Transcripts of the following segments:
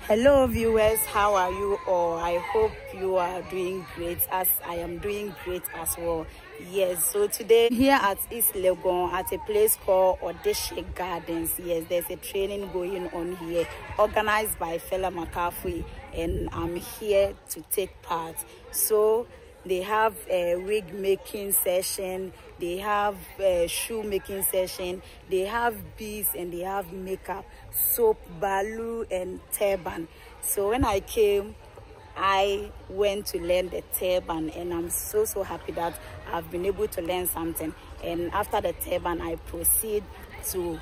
Hello viewers, how are you all? I hope you are doing great, as I am doing great as well. Yes, so today here at East Legon at a place called Odeshe Gardens. Yes, there's a training going on here organized by Fela McCarthy, and I'm here to take part. So they have a wig making session, they have a shoe making session, they have beads, and they have makeup, soap, balu, and turban. So when I came, I went to learn the turban, and I'm so happy that I've been able to learn something. And after the turban, I proceed to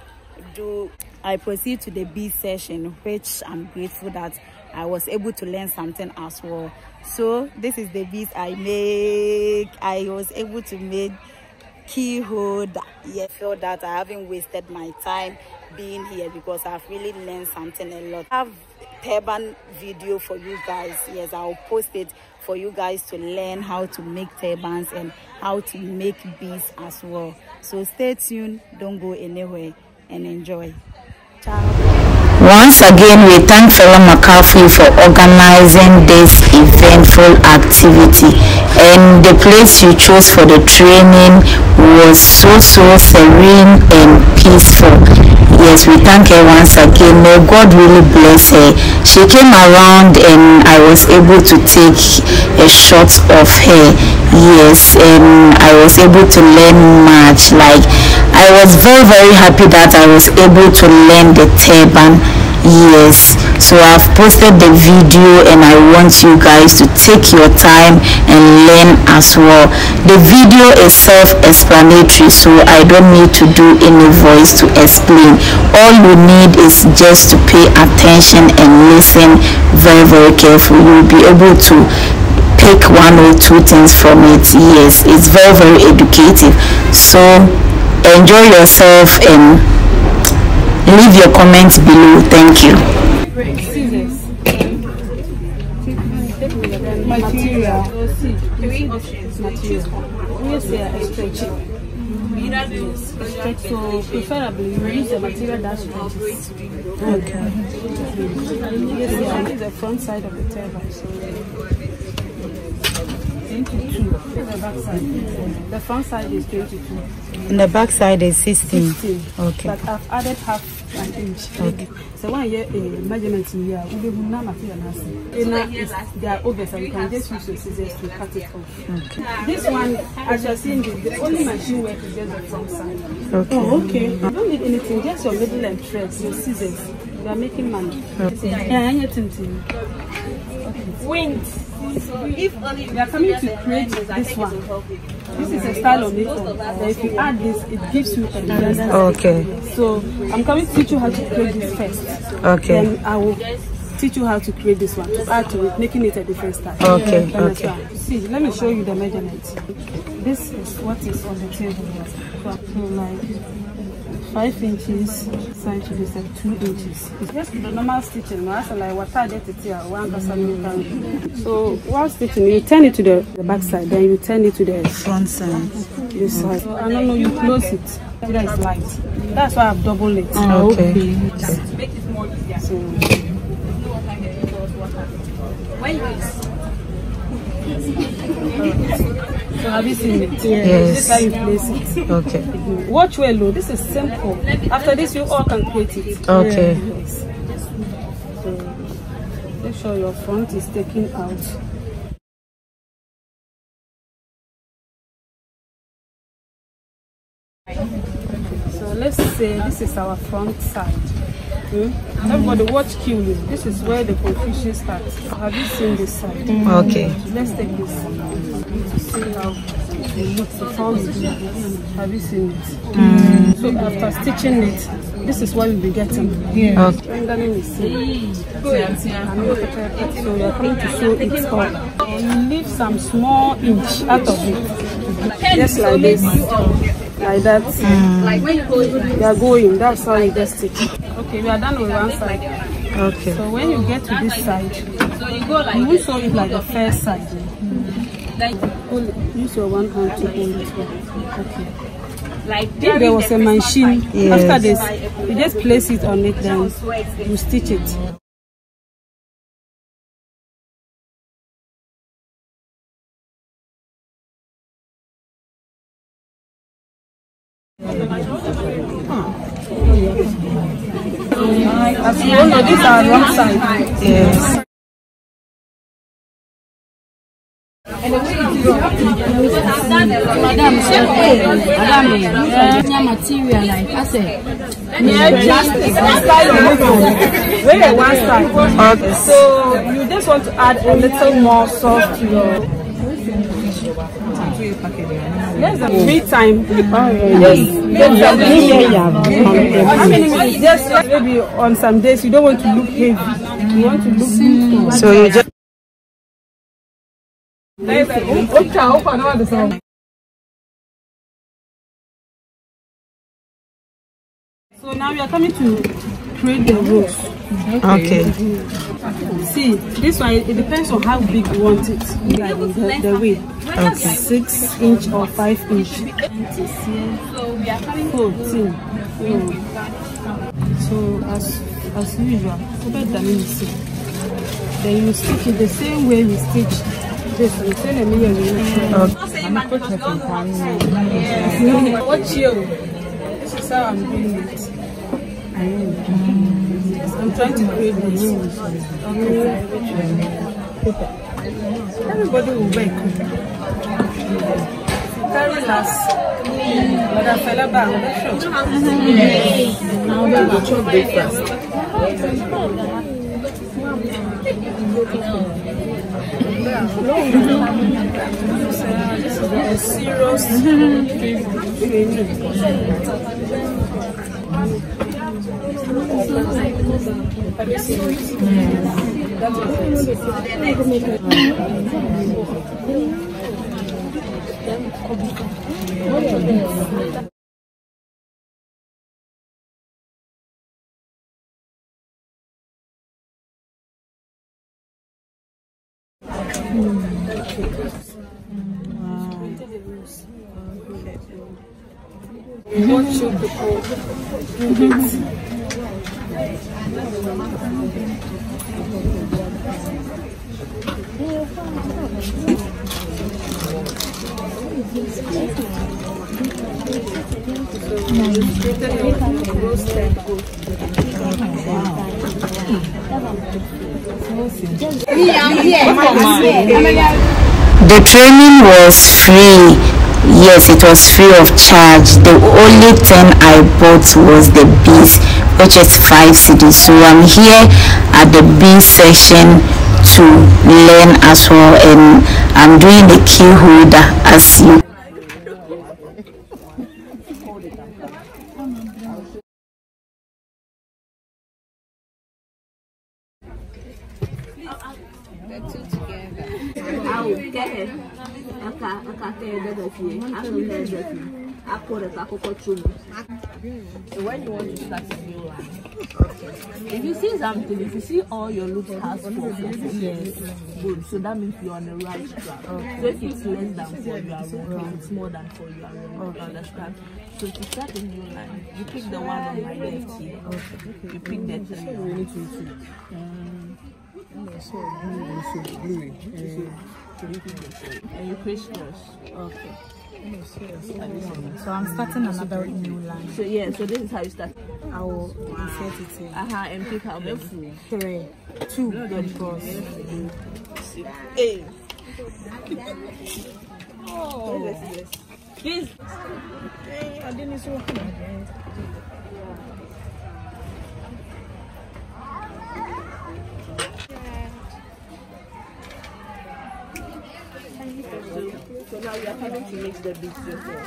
the bead session, which I'm grateful that I was able to learn something as well. So this is the beads I make. I was able to make keyhole. I feel that I haven't wasted my time being here because I've really learned something a lot. I have turban video for you guys. Yes, I'll post it for you guys to learn how to make turbans and how to make beads as well. So stay tuned, don't go anywhere, and enjoy. Ciao. Once again, we thank Fela McCarthy for organizing this eventful activity, and the place you chose for the training was so serene and peaceful. Yes, we thank her once again. May God really bless her. She came around and I was able to take a shot of her. Yes, and I was able to learn much. Like, I was very happy that I was able to learn the turban. Yes, so I've posted the video and I want you guys to take your time and learn as well. The video is self-explanatory, so I don't need to do any voice to explain. All you need is just to pay attention and listen very carefully. You'll be able to pick one or two things from it. Yes, it's very educative. So enjoy yourself and leave your comments below. Thank you. Material. Yes, they are stretching. So preferably you use a material that stretches. Okay. Yes, yeah, the front side of the turban. So 22. The back side. The front side is 22. And the back side is 16. Okay. But I've added half an inch. Okay. So one year measurement here, we will not material. They are over, so you can just use your scissors to cut it off. Okay. This one, as you're seeing, the only machine work is just the front side. Okay. Oh, okay. You don't need anything, just your middle and threads, your scissors. You are making money. Okay. Wings. If only we are coming to create this one. This is a style of makeup. Then if you add this, it gives you a different style. Okay. So I'm coming to teach you how to create this first. Okay. Then I will teach you how to create this one, to add to it, making it a different style. Okay. Okay. See, let me show you the measurements. This is what is on the table. So like 5 inches, side to this, and 2 inches. It's just the normal stitching. So while stitching, you turn it to the back side, then you turn it to the front side. This side. So, I don't know, you close it. That is light. That's why I've doubled it. Okay. Just to make it more easier. So when so have you seen it? Yes. This is how you place it. Okay. Watch well, though. This is simple. After this, you all can create it. Okay. Yes. So make sure your front is taken out. So let's say this is our front side. Everybody watch carefully. This is where the confusion starts. Have you seen this side? Okay. Let's take this to see how it looks. The front. Have you seen it? So after stitching it, this is what you'll be getting. Yeah. Okay. Rendering is same. So you're going to sew it all. You leave some small inch out of it. Just like this. Like that. You are going. That's how you just stitch. Okay, we are done with one side. Okay. So when you get to this side, you will sew it like the first side. Use your one hand to hold it. Okay. If there was a machine, yes, after this, you just place it on it, then you stitch it. As you all know, these are wrong side. Yes. Madam, material like I said. One side. Okay. So you just want to add a little more sauce to your. Yes, me time. How many minutes? Just maybe on some days you don't want to look heavy. You want to look simple. So you just. So now we are coming to create the rolls. Okay. See, this one, it depends on how big you want it. The weight. Okay. 6 inch or 5 inch. So we are coming to so as usual, then you stitch it the same way we stitch this. Watch you. This is how I'm doing it. I'm trying to create this. Everybody will work. Carry last. But I fell about now we will chop breakfast. This is a serious training. What should the The training was free. Yes, it was free of charge. The only thing I bought was the beads, which is 5 cedis. So I'm here at the bead section to learn as well, and I'm doing the key holder as you. So when you want to start a new line, if you see something, if you see all your loops has 4, yes, good. So that means you're on the right track. Okay. So if it's less than 4, you are wrong. If it's more than 4, you are wrong. Okay. Understand? So to start a new line, you pick the one on my left here. Okay. You pick the 3. And you crisscross. Okay. So I'm starting another new line. So yeah, so this is how you start. I will insert it in. And pick out the 3, 2, good cross. Hey. Oh. This. I didn't so. So now we are coming to mix the beats yourself.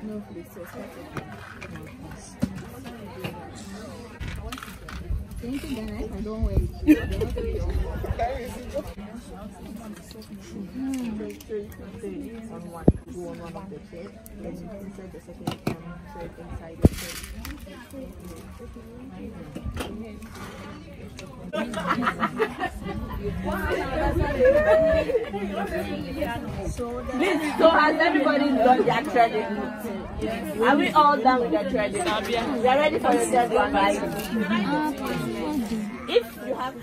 No, please. Thank you, guys. I don't wait. On one of the chairs, then inside the second thread inside the chest. So has everybody done their threading? Yes. Are we all done with the threading? We are ready for the third one, right? If you have